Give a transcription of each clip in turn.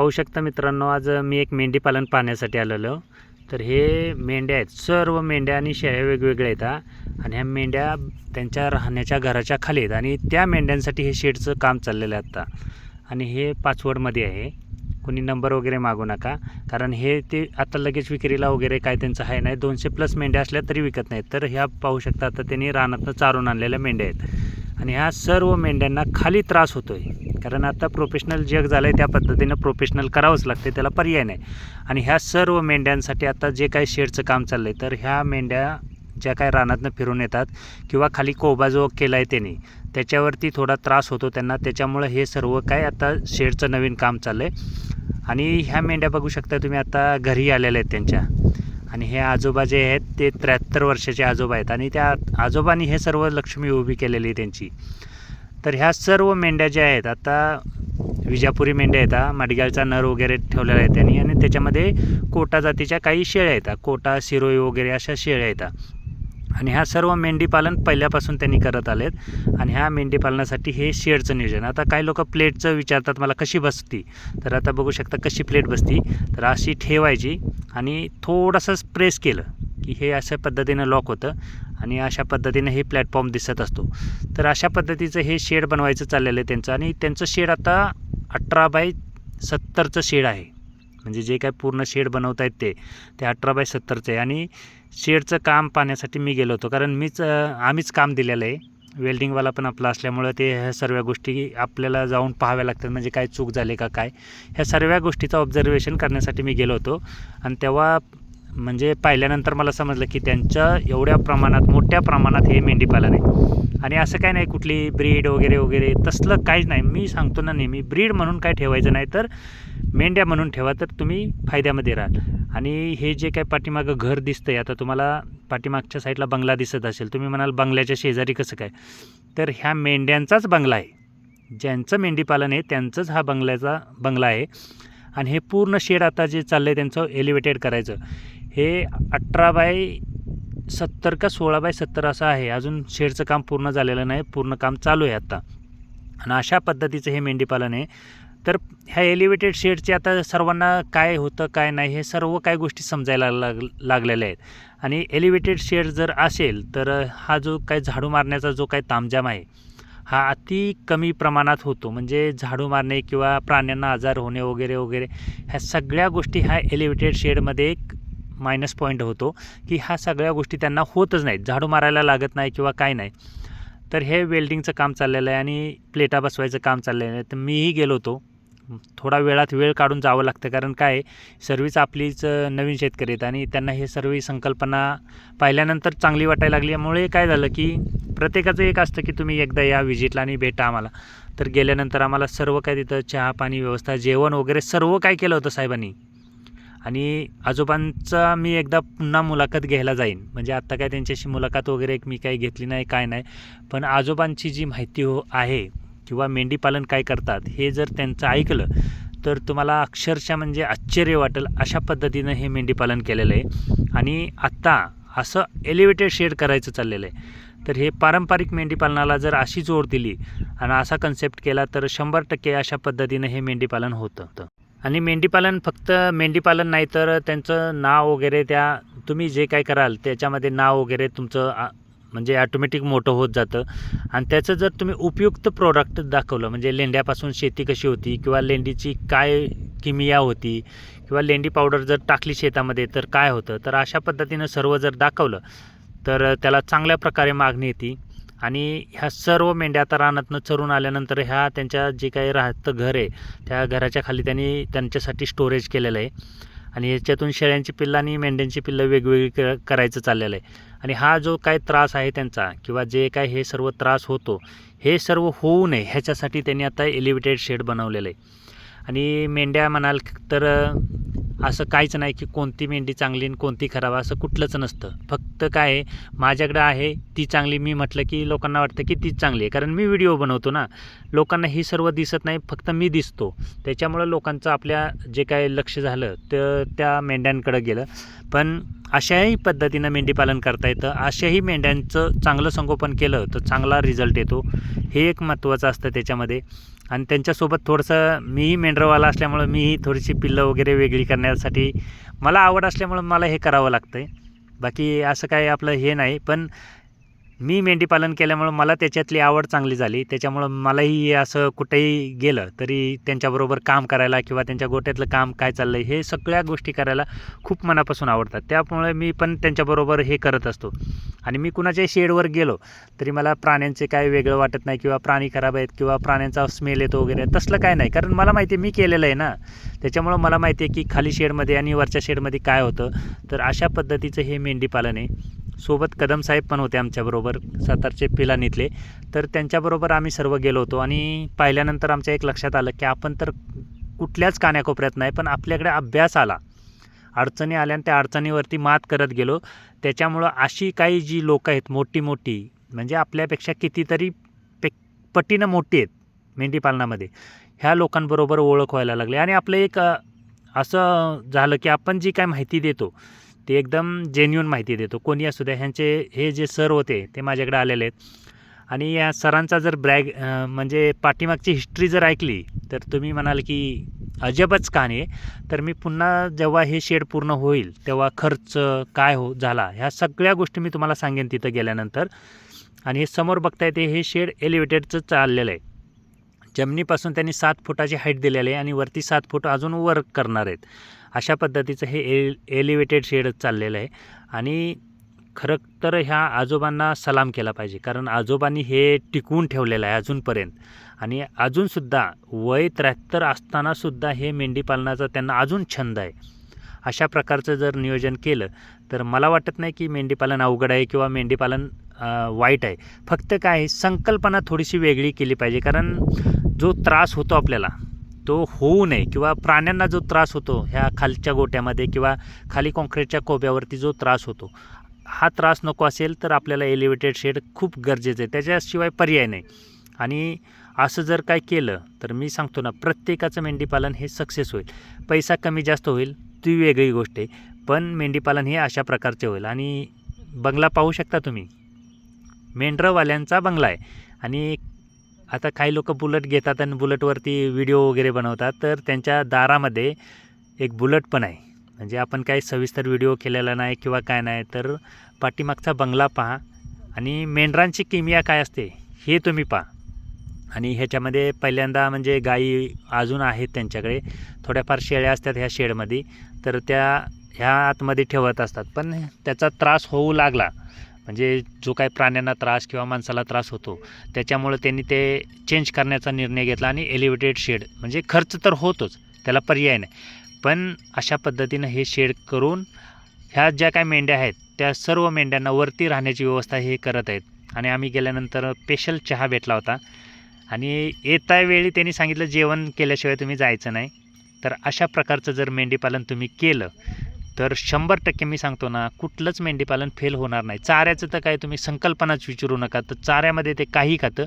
पाहू शकता मित्रांनो, आज मी एक मेंढी पालन पाहण्यासाठी आलेलो. तर हे मेंढ्या आहेत, सर्व मेंढ्या आणि शेळ्या वेगवेगळ्या आहेत आणि ह्या मेंढ्या त्यांच्या राहण्याच्या घराच्या खाली आहेत आणि त्या मेंढ्यांसाठी हे शेडचं काम चाललेलं आहे आत्ता. आणि हे पाचवडमध्ये आहे. कोणी नंबर वगैरे मागू नका, कारण हे ते आता लगेच विक्रीला वगैरे काय त्यांचं आहे नाही. 200+ मेंढ्या असल्या तरी विकत नाहीत. तर ह्या पाहू शकता, आता त्यांनी रानातनं चारून आणलेल्या मेंढ्या आहेत आणि ह्या सर्व मेंढ्यांना खाली त्रास होतो आहे. कारण आता प्रोफेशनल जग झालं आहे, त्या पद्धतीनं प्रोफेशनल करावंच लागते, त्याला पर्याय नाही. आणि ह्या सर्व मेंढ्यांसाठी आता जे काही शेडचं काम चाललं आहे, तर ह्या मेंढ्या ज्या काय रानातनं फिरून येतात किंवा खाली कोबा जो केला आहे त्यांनी, त्याच्यावरती थोडा त्रास होतो त्यांना. त्याच्यामुळं हे सर्व काय आता शेडचं नवीन काम चाललं आहे. आणि ह्या मेंढ्या बघू शकता तुम्ही, आता घरी आलेल्या आहेत त्यांच्या. आणि हे आजोबा जे आहेत ते 73 वर्षाचे आजोबा आहेत आणि त्या आजोबांनी हे सर्व लक्ष्मी उभी केलेली आहे त्यांची. तर ह्या सर्व मेंढ्या ज्या आहेत, आता विजापुरी मेंढ्या आहेत, मडग्याळचा नर वगैरे ठेवलेला आहे त्यांनी. आणि त्याच्यामध्ये कोटा जातीच्या काही शेळ्या आहेत, कोटा सिरोई वगैरे अशा शेळ्या आहेत. आणि ह्या सर्व मेंढीपालन पहिल्यापासून त्यांनी करत आलेत. आणि ह्या मेंढीपालनासाठी हे शेडचं नियोजन. आता काही लोक प्लेटचं विचारतात मला, कशी बसती. तर आता बघू शकता कशी प्लेट बसती. तर अशी ठेवायची आणि थोडंसं प्रेस केलं की हे अशा पद्धतीनं लॉक होतं आणि अशा पद्धतीनं हे प्लॅटफॉर्म दिसत असतो. तर अशा पद्धतीचं हे शेड बनवायचं चाललेलं आहे त्यांचं. आणि त्यांचं शेड आता 18x70चं शेड आहे. म्हणजे जे काय पूर्ण शेड बनवत आहेत ते 18x70चं आहे. आणि शेडचं काम पाहण्यासाठी मी गेलो होतो, कारण आम्हीच काम दिलेलं आहे. वेल्डिंगवाला पण आपला असल्यामुळं ते ह्या सर्व गोष्टी आपल्याला जाऊन पाहाव्या लागतात, म्हणजे काय चूक झाली का काय, ह्या सर्व गोष्टीचं ऑब्झर्वेशन करण्यासाठी मी गेलो होतो. आणि तेव्हा म्हणजे पाहिल्यानंतर मला समजलं की त्यांच्या एवढ्या प्रमाणात, मोठ्या प्रमाणात हे मेंढीपालन आहे. आणि असं काय नाही कुठली ब्रीड वगैरे वगैरे तसलं काहीच नाही. मी सांगतो ना नेहमी, ब्रीड म्हणून काय ठेवायचं नाही, तर मेंढ्या म्हणून ठेवा, तर तुम्ही फायद्यामध्ये राहाल. आणि हे जे काय पाठीमागं घर दिसतंय, आता तुम्हाला पाठीमागच्या साईडला बंगला दिसत असेल, तुम्ही म्हणाल बंगल्याच्या शेजारी कसं काय, तर ह्या मेंढ्यांचाच बंगला आहे. ज्यांचं मेंढीपालन आहे त्यांचंच हा बंगला आहे. आणि हे पूर्ण शेड आता जे चाललं आहे त्यांचं एलिव्हेटेड करायचं. हे 18x70 का 16x70 असं आहे. अजून शेडचं काम पूर्ण झालेलं नाही, पूर्ण काम चालू आहे आता. आणि अशा पद्धतीचं हे मेंढीपालन आहे. तर ह्या एलिव्हेटेड शेडचे आता सर्वांना काय होतं काय नाही हे सर्व काही गोष्टी समजायला लागलेल्या आहेत. आणि एलिव्हेटेड शेड जर असेल तर हा जो काही झाडू मारण्याचा जो काही तामजाम आहे, हा अति कमी प्रमाणात होतो. म्हणजे झाडू मारणे किंवा प्राण्यांना आजार होणे वगैरे वगैरे ह्या सगळ्या गोष्टी ह्या एलिव्हेटेड शेडमध्ये एक मायनस पॉईंट होतो, की ह्या सगळ्या गोष्टी त्यांना होतच नाहीत, झाडू मारायला लागत नाही किंवा काय नाही. तर हे वेल्डिंगचं काम चाललेलं आहे आणि प्लेटा बसवायचं काम चाललेलं आहे. तर मीही गेलो होतो. थोडा वेळ काढून जावं लागतं, कारण काय सर्वच आपलीच नवीन शेतकरी आहेत आणि त्यांना हे सर्व संकल्पना पाहिल्यानंतर चांगली वाटायला लागल्यामुळे काय झालं की प्रत्येकाचं एक असतं की तुम्ही एकदा या व्हिजिटला आणि भेटा आम्हाला. तर गेल्यानंतर आम्हाला सर्व काय तिथं चहा पाणी व्यवस्था, जेवण वगैरे सर्व काय केलं होतं साहेबांनी. आणि आजोबांचा मी एकदा पुन्हा मुलाखत घ्यायला जाईन. म्हणजे आत्ता काय त्यांच्याशी मुलाखत वगैरे मी काही घेतली नाही, काय नाही. पण आजोबांची जी माहिती आहे किंवा मेंढीपालन काय करतात हे जर त्यांचं ऐकलं तर तुम्हाला अक्षरशः म्हणजे आश्चर्य वाटेल. अशा पद्धतीनं हे मेंढीपालन केलेलं आहे. आणि आत्ता असं एलिव्हेटेड शेड करायचं चाललेलं आहे. तर हे पारंपरिक मेंढीपालनाला जर अशी जोड दिली आणि असा कन्सेप्ट केला तर 100% अशा पद्धतीनं हे मेंढीपालन होतं. आणि मेंढीपालन फक्त मेंढीपालन नाही, तर त्यांचं नाव वगैरे, त्या तुम्ही जे काय कराल त्याच्यामध्ये नाव वगैरे तुमचं म्हणजे ऑटोमॅटिक मोठं होत जातं. आणि त्याचं जर तुम्ही उपयुक्त प्रोडक्ट दाखवलं, म्हणजे लेंड्यापासून शेती कशी होती किंवा लेंडीची काय किमिया होती किंवा लेंडी पावडर जर टाकली शेतामध्ये तर काय होतं, तर अशा पद्धतीनं सर्व जर दाखवलं तर त्याला चांगल्या प्रकारे मागणी येते. आणि ह्या सर्व मेंढ्या आता रानातनं चरून आल्यानंतर ह्या त्यांच्या जे काही राहतं घर आहे, त्या घराच्या खाली त्यांनी त्यांच्यासाठी स्टोरेज केलेलं आहे. आणि याच्यातून शेळ्यांची पिल्लं आणि मेंढ्यांची पिल्लं वेगवेगळी करायचं चाललेलं आहे. आणि हा जो काय त्रास आहे त्यांचा किंवा जे काय हे सर्व त्रास होतो, हे सर्व होऊ नये ह्याच्यासाठी त्यांनी आता एलिव्हेटेड शेड बनवलेलं आहे. आणि मेंढ्या म्हणाल तर असं काहीच नाही की कोणती मेंढी चांगली आणि कोणती खराब, असं कुठलंच नसतं. फक्त काय आहे, माझ्याकडं आहे ती चांगली मी म्हटलं की लोकांना वाटतं की तीच चांगली आहे, कारण मी व्हिडिओ बनवतो ना. लोकांना ही सर्व दिसत नाही, फक्त मी दिसतो. त्याच्यामुळं लोकांचं आपल्या जे काय लक्ष झालं तर त्या मेंढ्यांकडं गेलं. पण अशाही पद्धतीनं मेंढीपालन करता येतं. अशाही मेंढ्यांचं चांगलं संगोपन केलं तर चांगला रिझल्ट येतो. हे एक महत्त्वाचं असतं त्याच्यामध्ये. आणि त्यांच्यासोबत थोडंसं मीही मेंढरवाला असल्यामुळं मीही थोडीशी पिल्लं वगैरे वेगळी करण्यासाठी मला आवड असल्यामुळं मला हे करावं लागतं आहे. बाकी असं काय आपलं हे नाही, पण मी मेंढीपालन केल्यामुळं मला त्याच्यातली आवड चांगली झाली. त्याच्यामुळं मलाही असं कुठेही गेलं तरी त्यांच्याबरोबर काम करायला किंवा त्यांच्या गोठ्यातलं काम काय चाललं आहे हे सगळ्या गोष्टी करायला खूप मनापासून आवडतात. त्यामुळे मी पण त्यांच्याबरोबर हे करत असतो. आणि मी कुणाच्याही शेडवर गेलो तरी मला प्राण्यांचे काय वेगळं वाटत नाही किंवा प्राणी खराब आहेत किंवा प्राण्यांचा स्मेल येतो वगैरे तसलं काय नाही. कारण मला माहिती आहे मी केलेलं आहे ना. त्याच्यामुळं मला माहिती आहे की खाली शेडमध्ये आणि वरच्या शेडमध्ये काय होतं. तर अशा पद्धतीचं हे मेंढीपालन आहे. सोबत कदम साहेब पण होते आमच्याबरोबर, सातारचे पिलानीतले. तर त्यांच्याबरोबर आम्ही सर्व गेलो होतो आणि पाहिल्यानंतर आमच्या एक लक्षात आलं की आपण तर कुठल्याच कान्याकोपऱ्यात नाही, पण आपल्याकडे अभ्यास आला, अडचणी आल्या आणि त्या अडचणीवरती मात करत गेलो. त्याच्यामुळं अशी काही जी लोकं आहेत मोठी म्हणजे आपल्यापेक्षा कितीतरी पटीनं मोठी आहेत मेंढीपालनामध्ये, ह्या लोकांबरोबर ओळख व्हायला लागली. आणि आपलं एक असं झालं की आपण जी काय माहिती देतो ते एकदम जेन्युइन माहिती देतो. कोणी असू द्या. ह्यांचे हे जे सर होते ते माझ्याकडे आलेले आहेत आणि या सरांचा जर म्हणजे पाठीमागची हिस्ट्री जर ऐकली तर तुम्ही म्हणाल की अजबच कहाणी आहे. तर मी पुन्हा जेव्हा हे शेड पूर्ण होईल तेव्हा खर्च काय झाला ह्या सगळ्या गोष्टी मी तुम्हाला सांगेन तिथं गेल्यानंतर. आणि हे समोर बघताय ते हे शेड एलिव्हेटेडचं चाललेलं आहे. जमिनीपासून त्यांनी 7 फुटाची हाईट दिलेली आहे आणि वरती 7 फूट अजून वर करणार आहेत. अशा पद्धतीचं हे एलिव्हेटेड शेडच चाललेलं आहे. आणि खरं तर ह्या आजोबांना सलाम केला पाहिजे, कारण आजोबांनी हे टिकवून ठेवलेलं आहे अजूनपर्यंत. आणि अजूनसुद्धा वय 73 असतानासुद्धा हे मेंढीपालनाचा त्यांना अजून छंद आहे. अशा प्रकारचं जर नियोजन केलं तर मला वाटत नाही की मेंढीपालन अवघड आहे किंवा मेंढीपालन वाईट आहे. फक्त काय संकल्पना थोडीशी वेगळी केली पाहिजे. कारण जो त्रास होतो आपल्याला तो होऊ नये किंवा प्राण्यांना जो त्रास होतो ह्या खालच्या गोट्यामध्ये किंवा खाली कॉन्क्रीटच्या कोब्यावरती जो त्रास होतो, हा त्रास नको असेल तर आपल्याला एलिव्हेटेड शेड खूप गरजेचं आहे. त्याच्याशिवाय पर्याय नाही. आणि असं जर काय केलं तर मी सांगतो ना, प्रत्येकाचं मेंढीपालन हे सक्सेस होईल. पैसा कमी जास्त होईल ती वेगळी गोष्ट आहे, पण मेंढीपालन हे अशा प्रकारचे होईल. आणि बंगला पाहू शकता तुम्ही, मेंढरवाल्यांचा बंगला आहे. आणि आता काही लोक बुलेट घेतात आणि बुलेटवरती व्हिडिओ वगैरे बनवतात. तर त्यांच्या दारामध्ये एक बुलेट पण आहे. म्हणजे आपण काही सविस्तर व्हिडिओ केलेला नाही किंवा काय नाही, तर पाठीमागचा बंगला पहा आणि मेंढरांची किमया काय असते हे तुम्ही पहा. आणि ह्याच्यामध्ये पहिल्यांदा म्हणजे गायी अजून आहेत त्यांच्याकडे, थोड्याफार शेळ्या असतात ह्या शेडमध्ये, तर ह्या आतमध्ये ठेवत असतात. पण त्याचा त्रास होऊ लागला म्हणजे जो काही प्राण्यांना त्रास किंवा माणसाला त्रास होतो त्याच्यामुळे त्यांनी ते चेंज करण्याचा निर्णय घेतला आणि एलिव्हेटेड शेड, म्हणजे खर्च तर होतोच, त्याला पर्याय नाही, पण अशा पद्धतीनं हे शेड करून ह्या ज्या काय मेंढ्या आहेत त्या सर्व मेंढ्यांना वरती राहण्याची व्यवस्था हे करत आहेत. आणि आम्ही गेल्यानंतर स्पेशल चहा भेटला होता आणि येता वेळी त्यांनी सांगितलं जेवण केल्याशिवाय तुम्ही जायचं नाही. तर अशा प्रकारचं जर मेंढीपालन तुम्ही केलं तर 100% मी सांगतो ना, कुठलंच मेंढीपालन फेल होणार नाही. चाऱ्याचं तर काय तुम्ही संकल्पनाच विचारू नका. तर चाऱ्यामध्ये ते काही खातं,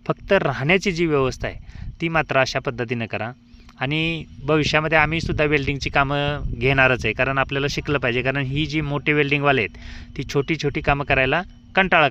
फक्त राहण्याची जी व्यवस्था आहे ती मात्र अशा पद्धतीनं करा. आणि भविष्यामध्ये आम्हीसुद्धा वेल्डिंगची कामं घेणारच आहे, कारण आपल्याला शिकलं पाहिजे. कारण ही जी मोठी वेल्डिंगवाले आहेत ती छोटी छोटी कामं करायला कंटाळा